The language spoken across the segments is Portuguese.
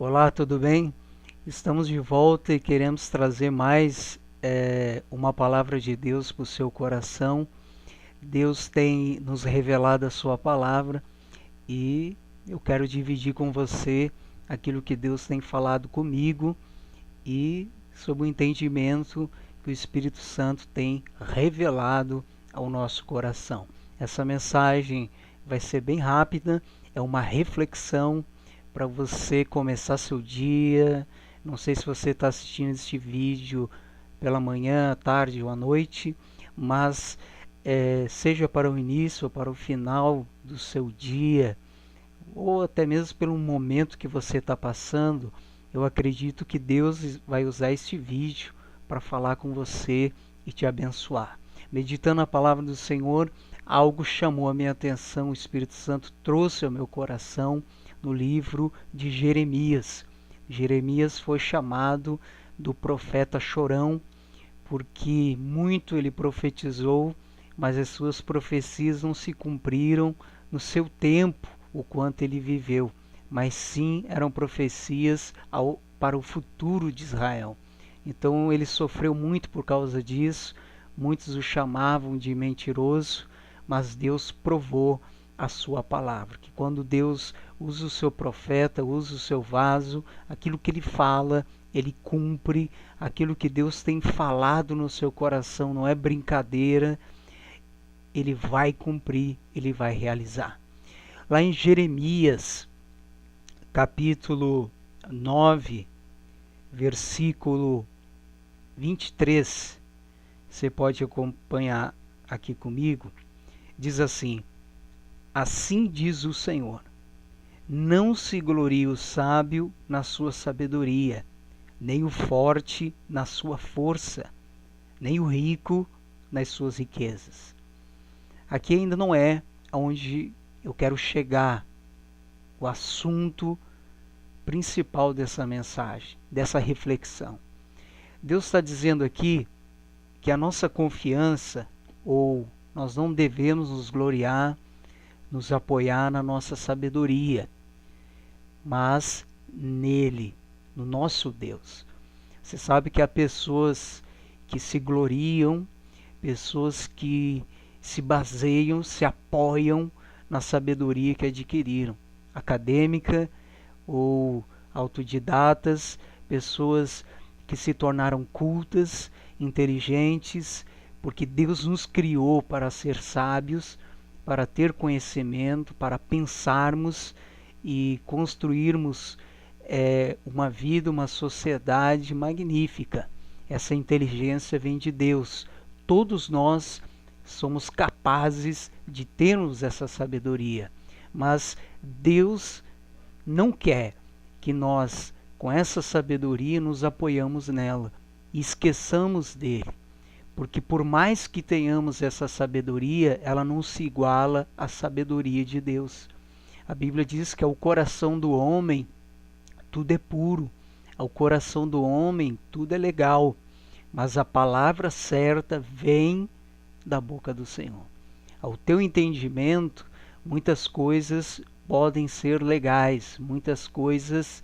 Olá, tudo bem? Estamos de volta e queremos trazer mais uma palavra de Deus para o seu coração. Deus tem nos revelado a sua palavra e eu quero dividir com você aquilo que Deus tem falado comigo e sobre o entendimento que o Espírito Santo tem revelado ao nosso coração. Essa mensagem vai ser bem rápida, é uma reflexão para você começar seu dia. Não sei se você está assistindo este vídeo pela manhã, à tarde ou à noite, mas seja para o início ou para o final do seu dia, ou até mesmo pelo momento que você está passando, eu acredito que Deus vai usar este vídeo para falar com você e te abençoar. Meditando a palavra do Senhor, algo chamou a minha atenção, o Espírito Santo trouxe ao meu coração no livro de Jeremias. Jeremias foi chamado do profeta chorão, porque muito ele profetizou, mas as suas profecias não se cumpriram no seu tempo, o quanto ele viveu, mas sim eram profecias para o futuro de Israel. Então ele sofreu muito por causa disso, muitos o chamavam de mentiroso, mas Deus provou a sua palavra, que quando Deus usa o seu profeta, usa o seu vaso, aquilo que ele fala, ele cumpre. Aquilo que Deus tem falado no seu coração não é brincadeira, ele vai cumprir, ele vai realizar. Lá em Jeremias, capítulo 9, versículo 23, você pode acompanhar aqui comigo, diz assim: assim diz o Senhor, não se glorie o sábio na sua sabedoria, nem o forte na sua força, nem o rico nas suas riquezas. Aqui ainda não é onde eu quero chegar, o assunto principal dessa mensagem, dessa reflexão. Deus está dizendo aqui que a nossa confiança, ou nós não devemos nos gloriar, nos apoiar na nossa sabedoria, mas nele, no nosso Deus. Você sabe que há pessoas que se gloriam, pessoas que se baseiam, se apoiam na sabedoria que adquiriram, acadêmica ou autodidatas, pessoas que se tornaram cultas, inteligentes, porque Deus nos criou para ser sábios, para ter conhecimento, para pensarmos e construirmos uma vida, uma sociedade magnífica. Essa inteligência vem de Deus. Todos nós somos capazes de termos essa sabedoria, mas Deus não quer que nós, com essa sabedoria, nos apoiamos nela e esqueçamos dele, porque por mais que tenhamos essa sabedoria, ela não se iguala à sabedoria de Deus. A Bíblia diz que ao coração do homem tudo é puro, ao coração do homem tudo é legal, mas a palavra certa vem da boca do Senhor. Ao teu entendimento, muitas coisas podem ser legais, muitas coisas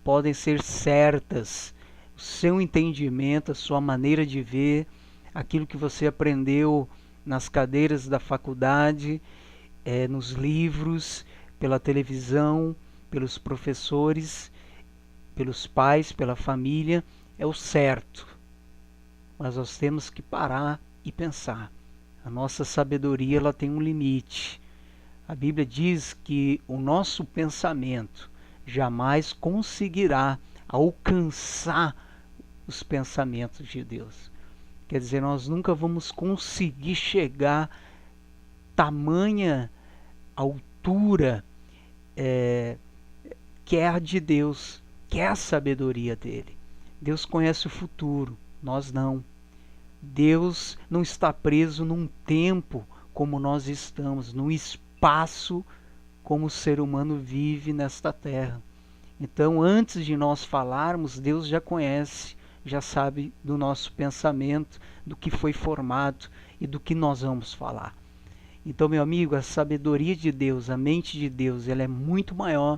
podem ser certas. O seu entendimento, a sua maneira de ver, aquilo que você aprendeu nas cadeiras da faculdade, nos livros, pela televisão, pelos professores, pelos pais, pela família, é o certo. Mas nós temos que parar e pensar. A nossa sabedoria ela tem um limite. A Bíblia diz que o nosso pensamento jamais conseguirá alcançar os pensamentos de Deus. Quer dizer, nós nunca vamos conseguir chegar a tamanha altura que é a de Deus, que é a sabedoria dele. Deus conhece o futuro, nós não. Deus não está preso num tempo como nós estamos, num espaço como o ser humano vive nesta terra. Então, antes de nós falarmos, Deus já conhece, já sabe do nosso pensamento, do que foi formado e do que nós vamos falar. Então, meu amigo, a sabedoria de Deus, a mente de Deus, ela é muito maior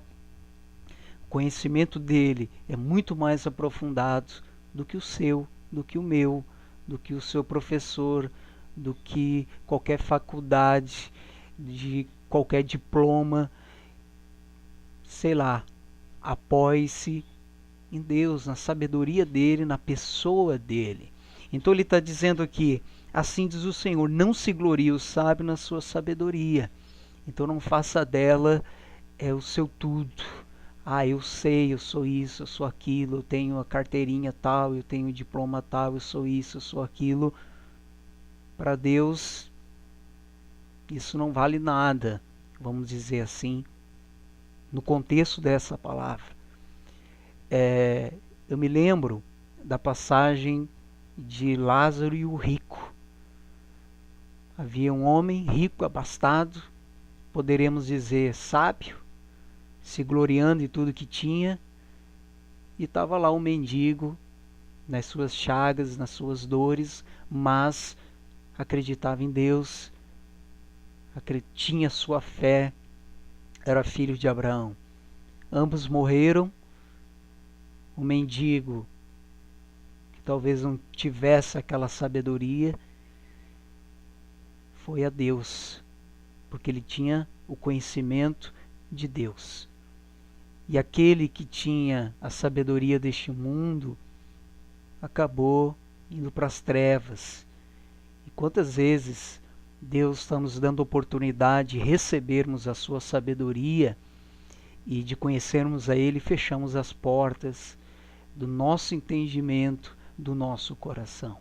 conhecimento dele é muito mais aprofundado do que o seu, do que o meu, do que o seu professor, do que qualquer faculdade, de qualquer diploma, sei lá. Apoie-se em Deus, na sabedoria dele, na pessoa dele. Então ele está dizendo aqui, assim diz o Senhor, não se glorie o sábio na sua sabedoria. Então não faça dela o seu tudo. Eu sei, eu sou isso, eu sou aquilo, eu tenho a carteirinha tal, eu tenho o diploma tal, eu sou isso, eu sou aquilo. Para Deus, isso não vale nada, vamos dizer assim, no contexto dessa palavra. Eu me lembro da passagem de Lázaro e o rico. Havia um homem rico, abastado, poderemos dizer sábio, se gloriando em tudo que tinha, e estava lá um mendigo nas suas chagas, nas suas dores, mas acreditava em Deus, tinha sua fé, era filho de Abraão. Ambos morreram. O mendigo, que talvez não tivesse aquela sabedoria, foi a Deus, porque ele tinha o conhecimento de Deus. E aquele que tinha a sabedoria deste mundo acabou indo para as trevas. E quantas vezes Deus está nos dando oportunidade de recebermos a sua sabedoria e de conhecermos a Ele, fechamos as portas do nosso entendimento, do nosso coração.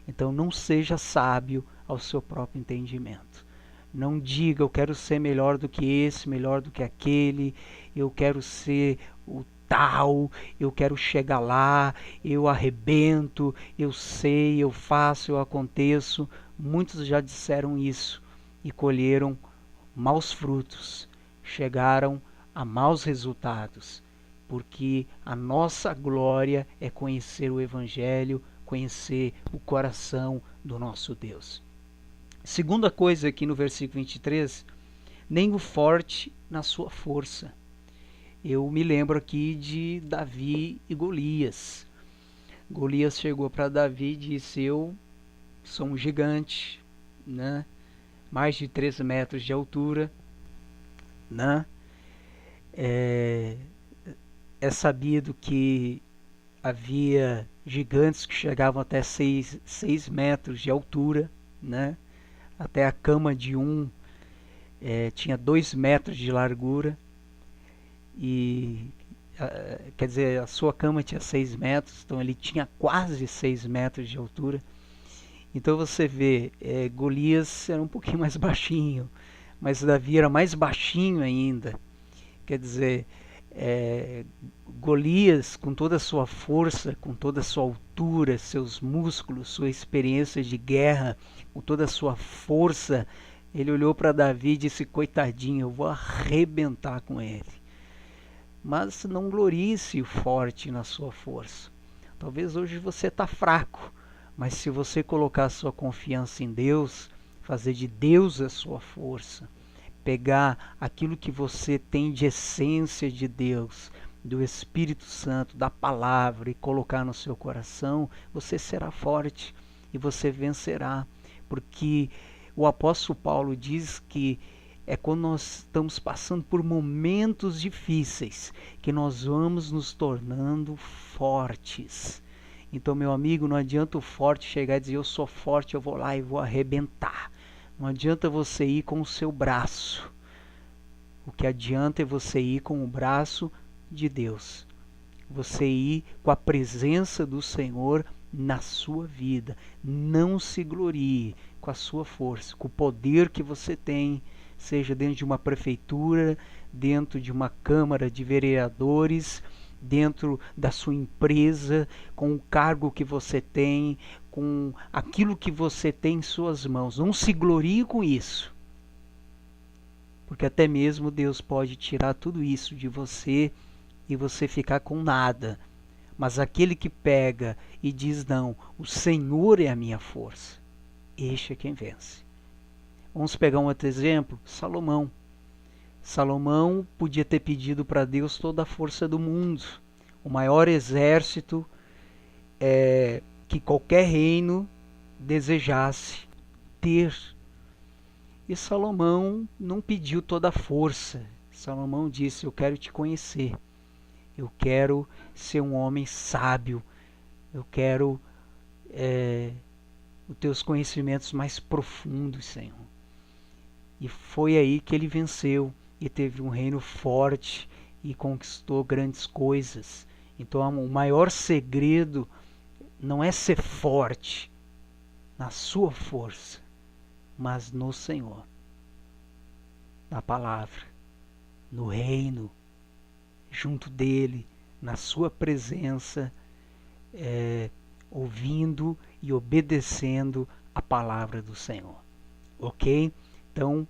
Então não seja sábio ao seu próprio entendimento. Não diga, eu quero ser melhor do que esse, melhor do que aquele, eu quero ser o tal, eu quero chegar lá, eu arrebento, eu sei, eu faço, eu aconteço. Muitos já disseram isso e colheram maus frutos, chegaram a maus resultados, porque a nossa glória é conhecer o Evangelho, conhecer o coração do nosso Deus. Segunda coisa aqui no versículo 23, nem o forte na sua força. Eu me lembro aqui de Davi e Golias. Golias chegou para Davi e disse, eu sou um gigante, né? Mais de 3 metros de altura, né? É sabido que havia gigantes que chegavam até 6 metros de altura, né? Até a cama de um tinha 2 metros de largura. E quer dizer, a sua cama tinha 6 metros, então ele tinha quase 6 metros de altura. Então você vê, Golias era um pouquinho mais baixinho, mas Davi era mais baixinho ainda. Quer dizer, Golias, com toda a sua força, com toda a sua altura, seus músculos, sua experiência de guerra, com toda a sua força, ele olhou para Davi e disse, coitadinho, eu vou arrebentar com ele. Mas não glorie-se o forte na sua força. Talvez hoje você está fraco, mas se você colocar a sua confiança em Deus, fazer de Deus a sua força, pegar aquilo que você tem de essência de Deus, do Espírito Santo, da palavra e colocar no seu coração, você será forte e você vencerá. Porque o apóstolo Paulo diz que é quando nós estamos passando por momentos difíceis que nós vamos nos tornando fortes. Então, meu amigo, não adianta o forte chegar e dizer, eu sou forte, eu vou lá e vou arrebentar. Não adianta você ir com o seu braço. O que adianta é você ir com o braço de Deus. Você ir com a presença do Senhor na sua vida. Não se glorie com a sua força, com o poder que você tem, seja dentro de uma prefeitura, dentro de uma câmara de vereadores, dentro da sua empresa, com o cargo que você tem, com aquilo que você tem em suas mãos. Não se glorie com isso, porque até mesmo Deus pode tirar tudo isso de você e você ficar com nada. Mas aquele que pega e diz, não, o Senhor é a minha força, este é quem vence. Vamos pegar um outro exemplo, Salomão. Salomão podia ter pedido para Deus toda a força do mundo, o maior exército que qualquer reino desejasse ter. E Salomão não pediu toda a força. Salomão disse: eu quero te conhecer, eu quero ser um homem sábio, eu quero os teus conhecimentos mais profundos, Senhor. E foi aí que ele venceu e teve um reino forte e conquistou grandes coisas. Então o maior segredo não é ser forte na sua força, mas no Senhor, na palavra, no reino, junto dele, na sua presença, ouvindo e obedecendo a palavra do Senhor. Ok? Então,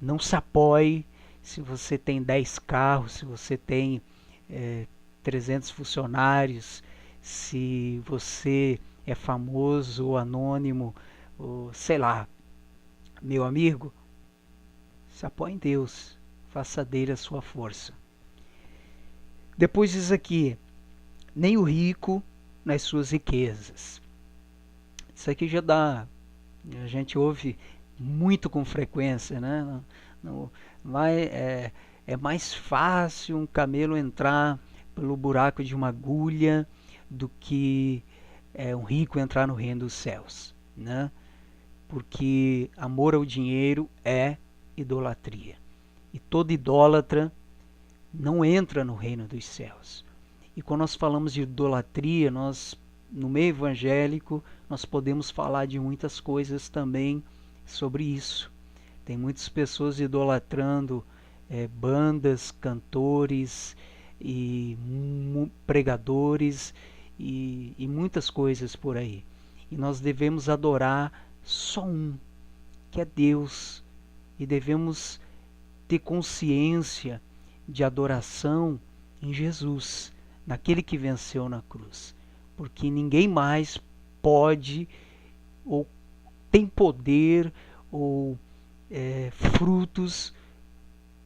não se apoie se você tem 10 carros, se você tem 300 funcionários, se você é famoso ou anônimo, ou sei lá. Meu amigo, se apoie em Deus, faça dele a sua força. Depois diz aqui, nem o rico nas suas riquezas. Isso aqui já dá, a gente ouve muito com frequência, né? É mais fácil um camelo entrar pelo buraco de uma agulha do que um rico entrar no reino dos céus, né? Porque amor ao dinheiro é idolatria. E todo idólatra não entra no reino dos céus. E quando nós falamos de idolatria, nós, no meio evangélico, nós podemos falar de muitas coisas também sobre isso. Tem muitas pessoas idolatrando bandas, cantores e pregadores e muitas coisas por aí. E nós devemos adorar só um, que é Deus. E devemos ter consciência de adoração em Jesus, naquele que venceu na cruz. Porque ninguém mais pode ou tem poder ou frutos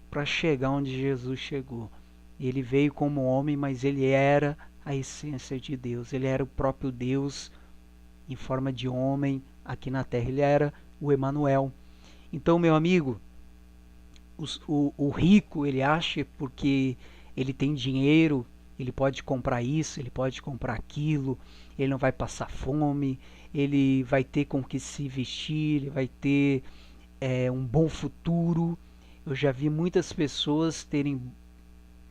para chegar onde Jesus chegou. Ele veio como homem, mas ele era a essência de Deus. Ele era o próprio Deus em forma de homem aqui na terra. Ele era o Emanuel. Então, meu amigo, o rico, ele acha porque ele tem dinheiro, ele pode comprar isso, ele pode comprar aquilo, ele não vai passar fome, ele vai ter com que se vestir, ele vai ter um bom futuro. Eu já vi muitas pessoas terem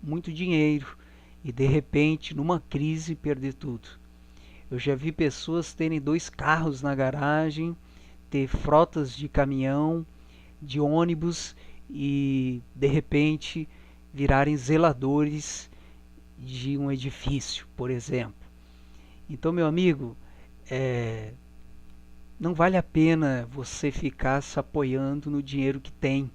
muito dinheiro e de repente, numa crise, perder tudo. Eu já vi pessoas terem 2 carros na garagem, ter frotas de caminhão, de ônibus e de repente virarem zeladores de um edifício, por exemplo. Então, meu amigo, não vale a pena você ficar se apoiando no dinheiro que tem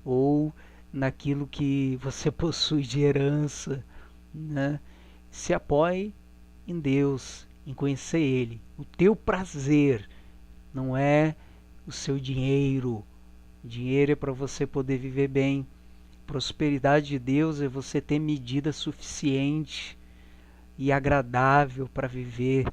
ou naquilo que você possui de herança, né? Se apoie em Deus, em conhecer Ele. O teu prazer não é o seu dinheiro. Dinheiro é para você poder viver bem. Prosperidade de Deus é você ter medida suficiente e agradável para viver.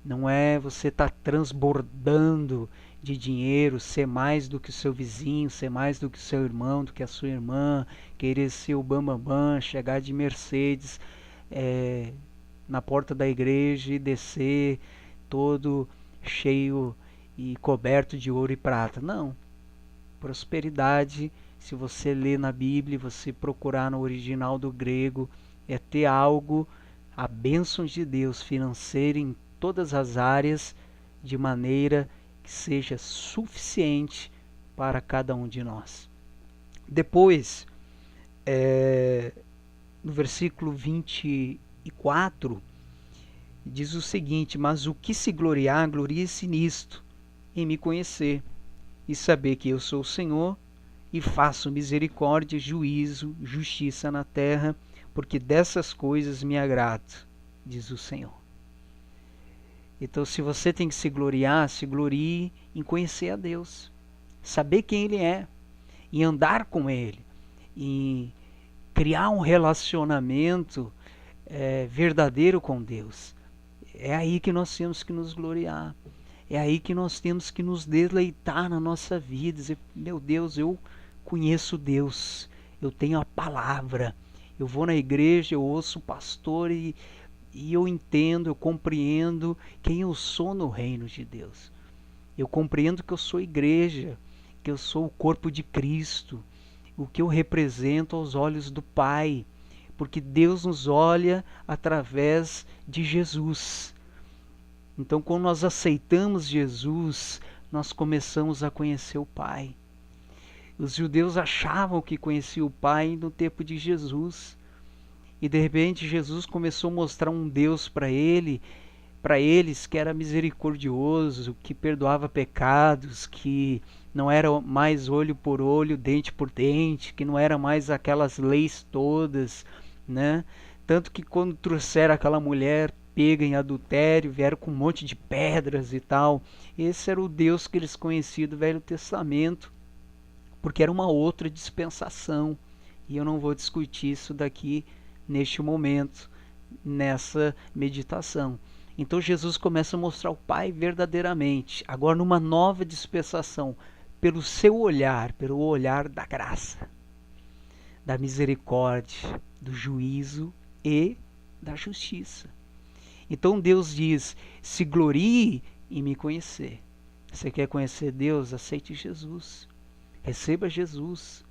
Não é você estar transbordando de dinheiro, ser mais do que o seu vizinho, ser mais do que o seu irmão, do que a sua irmã, querer ser o bambambam, chegar de Mercedes na porta da igreja e descer todo cheio e coberto de ouro e prata. Não. Prosperidade, se você ler na Bíblia, você procurar no original do grego, é ter algo, a bênção de Deus financeira em todas as áreas, de maneira que seja suficiente para cada um de nós. Depois, no versículo 24, diz o seguinte: mas o que se gloriar, glorie-se nisto, em me conhecer, e saber que eu sou o Senhor, e faço misericórdia, juízo, justiça na terra, porque dessas coisas me agrado, diz o Senhor. Então, se você tem que se gloriar, se glorie em conhecer a Deus, saber quem Ele é, e andar com Ele. em criar um relacionamento verdadeiro com Deus. É aí que nós temos que nos gloriar. É aí que nós temos que nos deleitar na nossa vida. Dizer, meu Deus, eu conheço Deus. Eu tenho a palavra. Eu vou na igreja, eu ouço o pastor e eu entendo, eu compreendo quem eu sou no reino de Deus. Eu compreendo que eu sou igreja, que eu sou o corpo de Cristo, o que eu represento aos olhos do Pai, porque Deus nos olha através de Jesus. Então, quando nós aceitamos Jesus, nós começamos a conhecer o Pai. Os judeus achavam que conheciam o Pai no tempo de Jesus. E de repente Jesus começou a mostrar um Deus para eles que era misericordioso, que perdoava pecados, que não era mais olho por olho, dente por dente, que não era mais aquelas leis todas, né? Tanto que quando trouxeram aquela mulher pega em adultério, vieram com um monte de pedras e tal. Esse era o Deus que eles conheciam do Velho Testamento, porque era uma outra dispensação. E eu não vou discutir isso daqui neste momento, nessa meditação. Então Jesus começa a mostrar o Pai verdadeiramente, agora numa nova dispensação, pelo seu olhar, pelo olhar da graça, da misericórdia, do juízo e da justiça. Então Deus diz, se glorie em me conhecer. Você quer conhecer Deus? Aceite Jesus. Receba Jesus.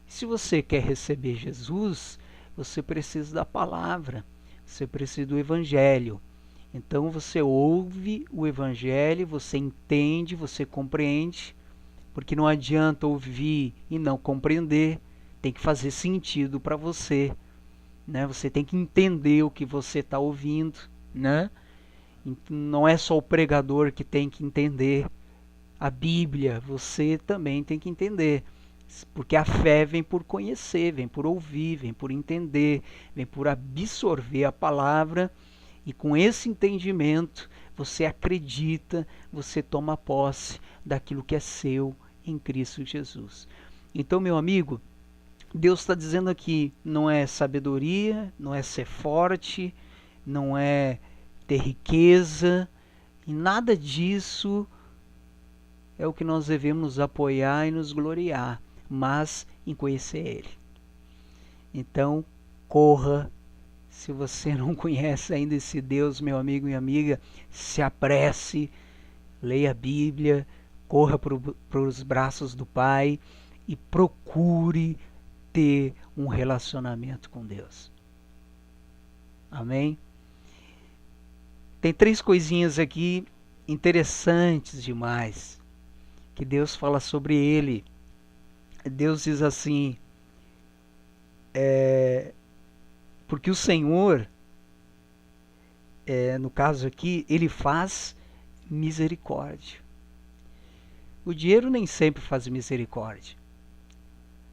Se você quer receber Jesus, você precisa da palavra, você precisa do Evangelho. Então você ouve o Evangelho, você entende, você compreende, porque não adianta ouvir e não compreender, tem que fazer sentido para você, né? Você tem que entender o que você está ouvindo, né? Não é só o pregador que tem que entender a Bíblia, você também tem que entender. Porque a fé vem por conhecer, vem por ouvir, vem por entender, vem por absorver a palavra, e com esse entendimento você acredita, você toma posse daquilo que é seu em Cristo Jesus. Então, meu amigo, Deus está dizendo aqui, não é sabedoria, não é ser forte, não é ter riqueza, e nada disso é o que nós devemos nos apoiar e nos gloriar, mas em conhecer Ele. Então, corra. Se você não conhece ainda esse Deus, meu amigo e amiga, se apresse, leia a Bíblia, corra para os braços do Pai e procure ter um relacionamento com Deus. Amém? Tem 3 coisinhas aqui interessantes demais que Deus fala sobre Ele. Deus diz assim, porque o Senhor, no caso aqui, Ele faz misericórdia. O dinheiro nem sempre faz misericórdia.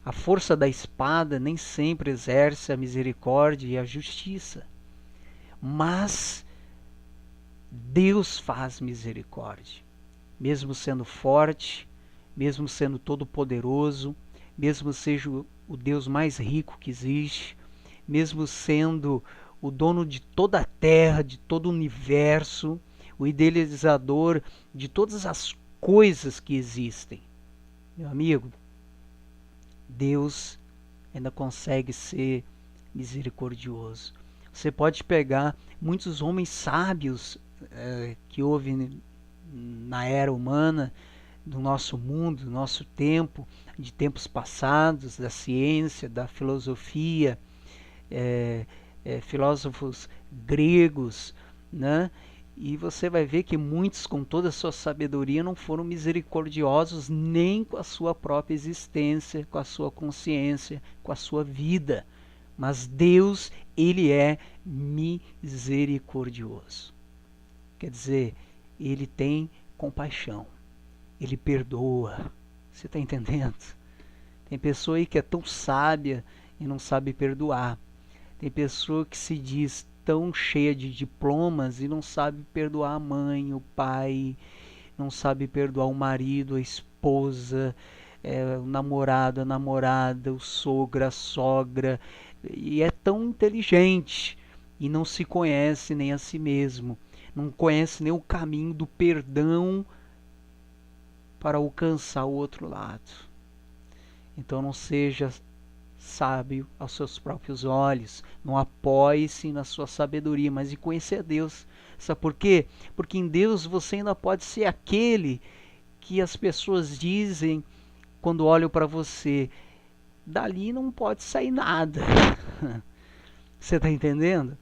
A força da espada nem sempre exerce a misericórdia e a justiça. Mas Deus faz misericórdia. Mesmo sendo forte, mesmo sendo todo-poderoso, mesmo seja o Deus mais rico que existe, mesmo sendo o dono de toda a terra, de todo o universo, o idealizador de todas as coisas que existem. Meu amigo, Deus ainda consegue ser misericordioso. Você pode pegar muitos homens sábios que houve na era humana, do nosso mundo, do nosso tempo, de tempos passados, da ciência, da filosofia, filósofos gregos, né? E você vai ver que muitos, com toda a sua sabedoria, não foram misericordiosos nem com a sua própria existência, com a sua consciência, com a sua vida. Mas Deus, Ele é misericordioso. Quer dizer, Ele tem compaixão. Ele perdoa. Você está entendendo? Tem pessoa aí que é tão sábia e não sabe perdoar. Tem pessoa que se diz tão cheia de diplomas e não sabe perdoar a mãe, o pai, não sabe perdoar o marido, a esposa, o namorado, a namorada, o sogro, a sogra, e é tão inteligente e não se conhece nem a si mesmo, não conhece nem o caminho do perdão para alcançar o outro lado. Então não seja sábio aos seus próprios olhos, não apoie-se na sua sabedoria, mas em conhecer Deus. Sabe por quê? Porque em Deus você ainda pode ser aquele que as pessoas dizem quando olham para você, dali não pode sair nada. Você está entendendo?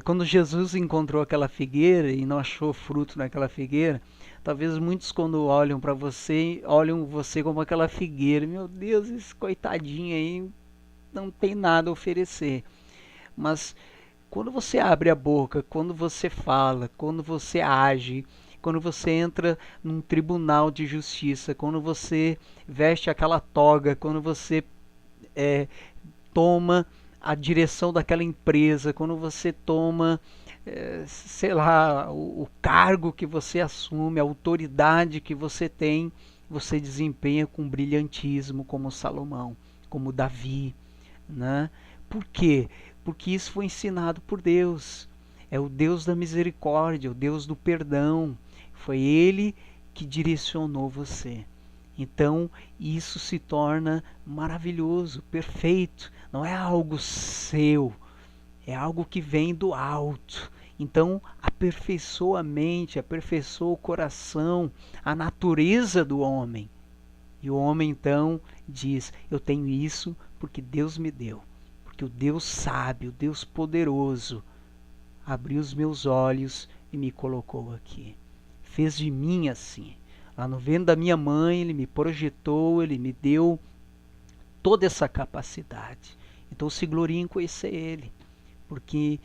Quando Jesus encontrou aquela figueira e não achou fruto naquela figueira, talvez muitos quando olham para você, olham você como aquela figueira. Meu Deus, esse coitadinho aí não tem nada a oferecer. Mas quando você abre a boca, quando você fala, quando você age, quando você entra num tribunal de justiça, quando você veste aquela toga, quando você toma a direção daquela empresa, quando você toma, sei lá, o cargo que você assume, a autoridade que você tem, você desempenha com brilhantismo, como Salomão, como Davi, né? Por quê? Porque isso foi ensinado por Deus. É o Deus da misericórdia, o Deus do perdão. Foi Ele que direcionou você. Então, isso se torna maravilhoso, perfeito. Não é algo seu, é algo que vem do alto. Então, aperfeiçoa a mente, aperfeiçoa o coração, a natureza do homem. E o homem então diz: eu tenho isso porque Deus me deu. Porque o Deus sábio, o Deus poderoso, abriu os meus olhos e me colocou aqui. Fez de mim assim. Lá no ventre da minha mãe, Ele me projetou, Ele me deu toda essa capacidade. Então se glorie em conhecer Ele. Porque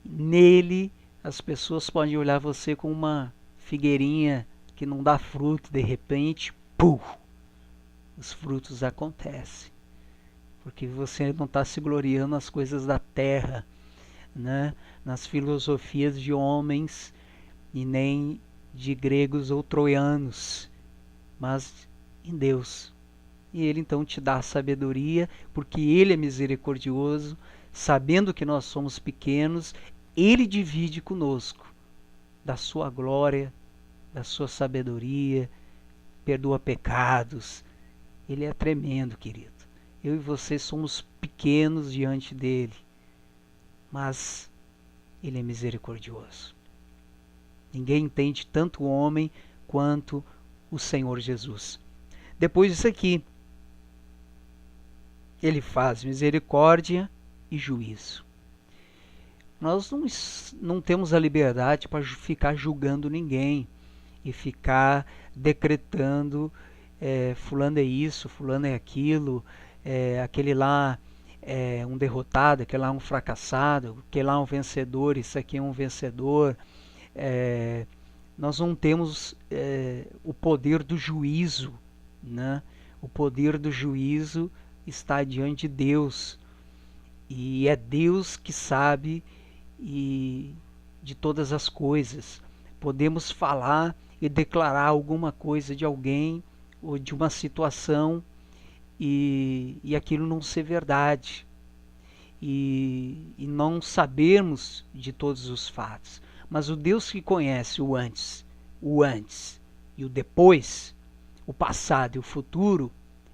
nele as pessoas podem olhar você como uma figueirinha que não dá fruto, de repente, pum, os frutos acontecem. Porque você não está se gloriando nas coisas da terra, né? Nas filosofias de homens e nem de gregos ou troianos, mas em Deus. E Ele então te dá a sabedoria, porque Ele é misericordioso, sabendo que nós somos pequenos, Ele divide conosco da sua glória, da sua sabedoria, perdoa pecados. Ele é tremendo, querido. Eu e você somos pequenos diante dele, mas Ele é misericordioso. Ninguém entende tanto o homem quanto o Senhor Jesus. Depois disso aqui, Ele faz misericórdia e juízo. Nós não temos a liberdade para ficar julgando ninguém e ficar decretando fulano é isso, fulano é aquilo, aquele lá é um derrotado, aquele lá é um fracassado, aquele lá é um vencedor, isso aqui é um vencedor. Nós não temos o poder do juízo, né? O poder do juízo está diante de Deus, e é Deus que sabe de todas as coisas. Podemos falar e declarar alguma coisa de alguém ou de uma situação e aquilo não ser verdade, e não sabermos de todos os fatos. Mas o Deus que conhece o antes e o depois, o passado e o futuro,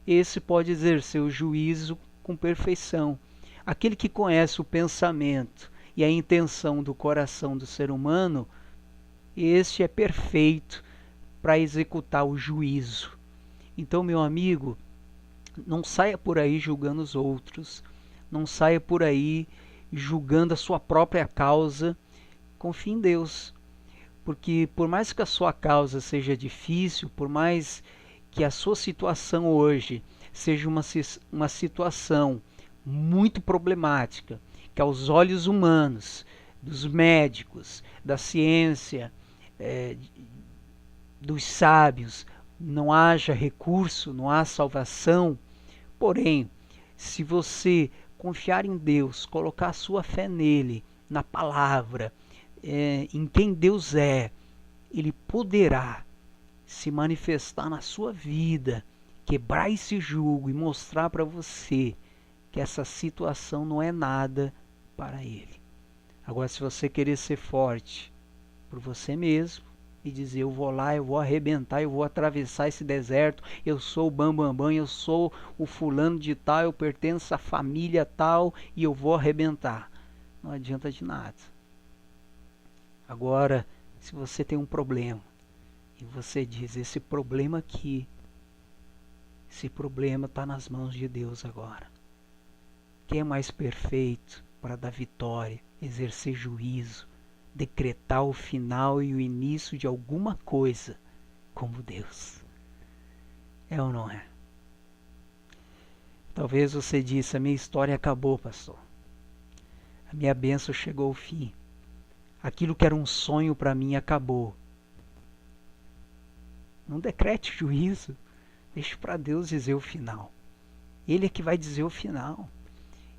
esse pode exercer o juízo com perfeição. Aquele que conhece o pensamento e a intenção do coração do ser humano, este é perfeito para executar o juízo. Então, meu amigo, não saia por aí julgando os outros, não saia por aí julgando a sua própria causa. Confie em Deus, porque por mais que a sua causa seja difícil, por mais que a sua situação hoje seja uma situação muito problemática, que aos olhos humanos, dos médicos, da ciência, dos sábios, não haja recurso, não há salvação. Porém, se você confiar em Deus, colocar a sua fé nele, na palavra, em quem Deus é, Ele poderá se manifestar na sua vida, quebrar esse jugo e mostrar para você que essa situação não é nada para Ele. Agora, se você querer ser forte por você mesmo e dizer, eu vou lá, eu vou arrebentar, eu vou atravessar esse deserto, eu sou o bambambam, eu sou o fulano de tal, eu pertenço à família tal e eu vou arrebentar. Não adianta de nada. Agora, se você tem um problema e você diz, esse problema aqui, esse problema está nas mãos de Deus agora. Quem é mais perfeito para dar vitória, exercer juízo, decretar o final e o início de alguma coisa como Deus? É ou não é? Talvez você disse, a minha história acabou, pastor. A minha bênção chegou ao fim. Aquilo que era um sonho para mim acabou. Não decrete juízo. Deixe para Deus dizer o final. Ele é que vai dizer o final.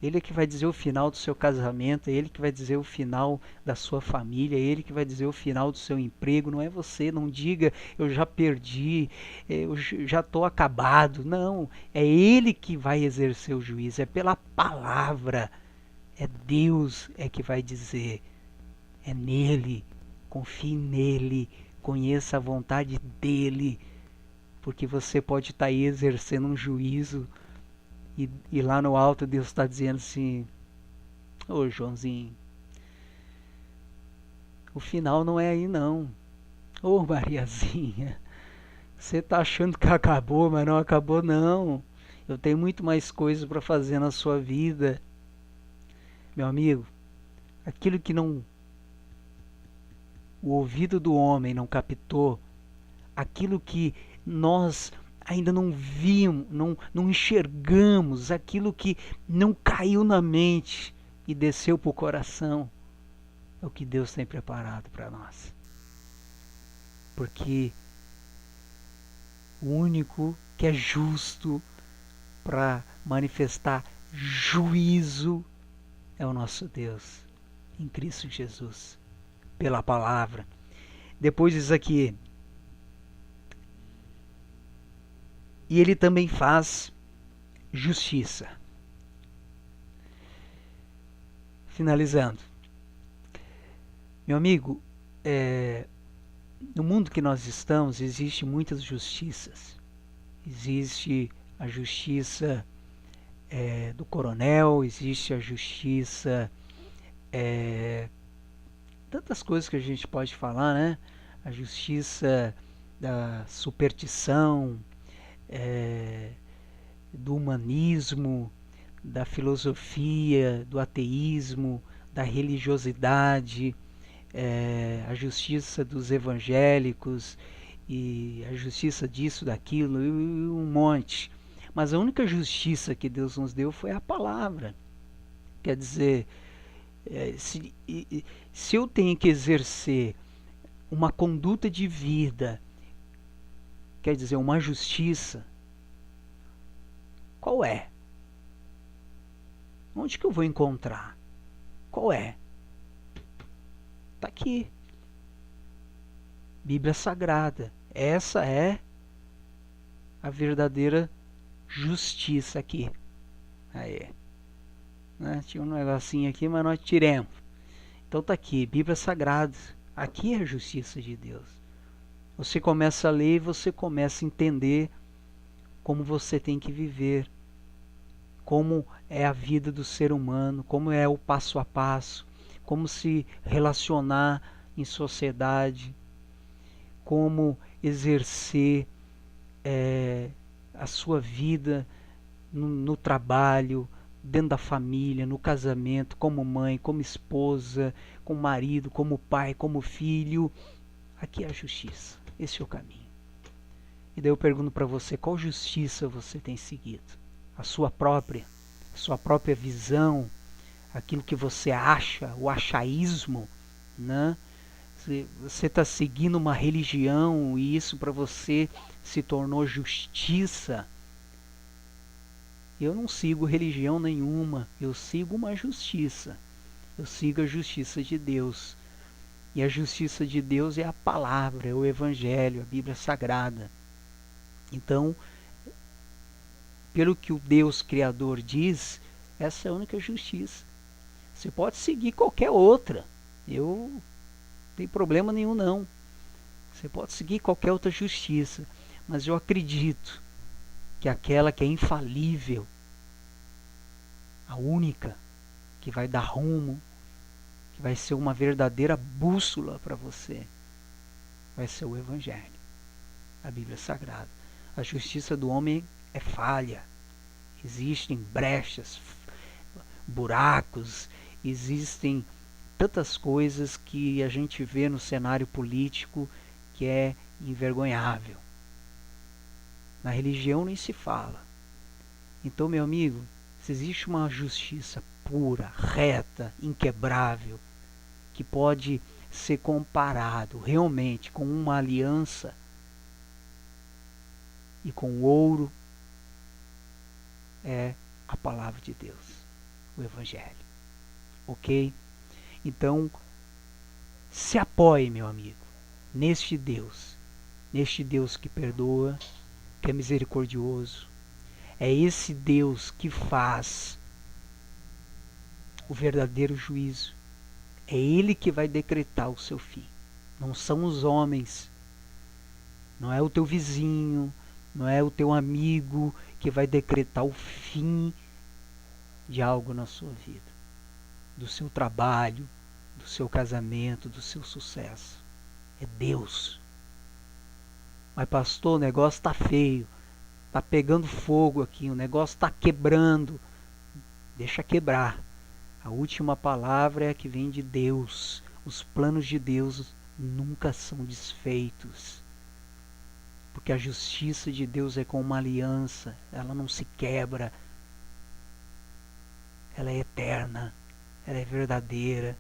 Ele é que vai dizer o final do seu casamento, é Ele que vai dizer o final da sua família, é Ele que vai dizer o final do seu emprego, não é você. Não diga, eu já perdi, eu já estou acabado. Não, é Ele que vai exercer o juízo, é pela palavra. É Deus é que vai dizer, é nele, confie nele, conheça a vontade dele, porque você pode estar aí exercendo um juízo e lá no alto Deus está dizendo assim, ô Joãozinho, o final não é aí não. Ô Mariazinha, você está achando que acabou, mas não acabou não. Eu tenho muito mais coisas para fazer na sua vida. Meu amigo, aquilo que não o ouvido do homem não captou, aquilo que nós ainda não vimos, não enxergamos, aquilo que não caiu na mente e desceu para o coração, é o que Deus tem preparado para nós. Porque o único que é justo para manifestar juízo é o nosso Deus, em Cristo Jesus, pela palavra. Depois diz aqui, e ele também faz justiça. Finalizando. Meu amigo, no mundo que nós estamos, existe muitas justiças. Existe a justiça do coronel, existe a justiça... tantas coisas que a gente pode falar, né? A justiça da superstição, do humanismo, da filosofia, do ateísmo, da religiosidade, a justiça dos evangélicos e a justiça disso, daquilo e um monte. Mas a única justiça que Deus nos deu foi a palavra. Quer dizer, se eu tenho que exercer uma conduta de vida, quer dizer, uma justiça, qual é? Onde que eu vou encontrar? Qual é? Está aqui. Bíblia Sagrada. Essa é a verdadeira justiça aqui. Aí. Né? Tinha um negocinho aqui, mas nós tiremos. Então está aqui, Bíblia Sagrada. Aqui é a justiça de Deus. Você começa a ler e você começa a entender como você tem que viver, como é a vida do ser humano, como é o passo a passo, como se relacionar em sociedade, como exercer a sua vida no trabalho, dentro da família, no casamento, como mãe, como esposa, como marido, como pai, como filho. Aqui é a justiça, esse é o caminho. E daí eu pergunto para você, qual justiça você tem seguido? A sua própria visão, aquilo que você acha, o achaísmo, né? Você está seguindo uma religião e isso para você se tornou justiça. Eu não sigo religião nenhuma, eu sigo uma justiça. Eu sigo a justiça de Deus. E a justiça de Deus é a palavra, é o Evangelho, a Bíblia Sagrada. Então, pelo que o Deus Criador diz, essa é a única justiça. Você pode seguir qualquer outra. Eu não tenho problema nenhum não. Você pode seguir qualquer outra justiça. Mas eu acredito que aquela que é infalível, a única, que vai dar rumo, que vai ser uma verdadeira bússola para você, vai ser o Evangelho, a Bíblia Sagrada. A justiça do homem é falha. Existem brechas, buracos, existem tantas coisas que a gente vê no cenário político que é envergonhável. Na religião nem se fala. Então, meu amigo, se existe uma justiça pura, reta, inquebrável, que pode ser comparado realmente com uma aliança e com o ouro, é a palavra de Deus, o Evangelho. Ok? Então, se apoie, meu amigo, neste Deus que perdoa, que é misericordioso. É esse Deus que faz o verdadeiro juízo. É Ele que vai decretar o seu fim. Não são os homens. Não é o teu vizinho. Não é o teu amigo que vai decretar o fim de algo na sua vida. Do seu trabalho, do seu casamento, do seu sucesso. É Deus. Mas pastor, o negócio está feio. Está pegando fogo aqui. O negócio está quebrando. Deixa quebrar. A última palavra é a que vem de Deus. Os planos de Deus nunca são desfeitos. Porque a justiça de Deus é como uma aliança. Ela não se quebra. Ela é eterna. Ela é verdadeira.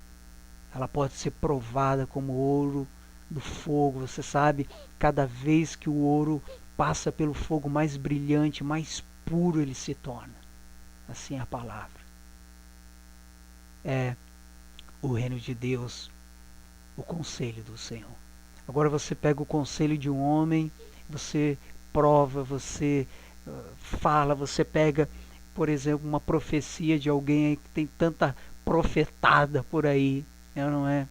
Ela pode ser provada como ouro do fogo. Você sabe, cada vez que o ouro passa pelo fogo mais brilhante, mais puro ele se torna. Assim é a palavra. É o reino de Deus, o conselho do Senhor. Agora você pega o conselho de um homem, você prova, você fala, você pega, por exemplo, uma profecia de alguém aí que tem tanta profetada por aí, não é?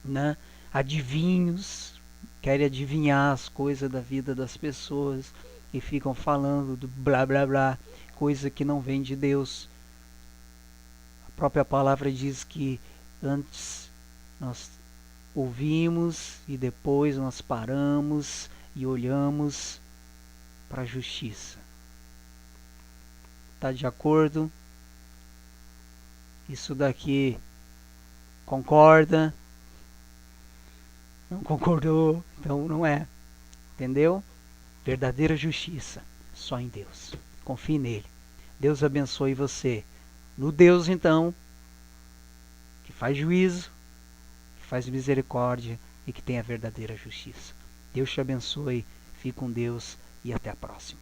Né? Adivinhos, querem adivinhar as coisas da vida das pessoas e ficam falando do blá blá blá, coisa que não vem de Deus. A própria palavra diz que antes nós ouvimos e depois nós paramos e olhamos para a justiça. Está de acordo? Isso daqui concorda? Não concordou? Então não é. Entendeu? Verdadeira justiça só em Deus. Confie nele. Deus abençoe você. No Deus, então, que faz juízo, que faz misericórdia e que tem a verdadeira justiça. Deus te abençoe, fique com Deus e até a próxima.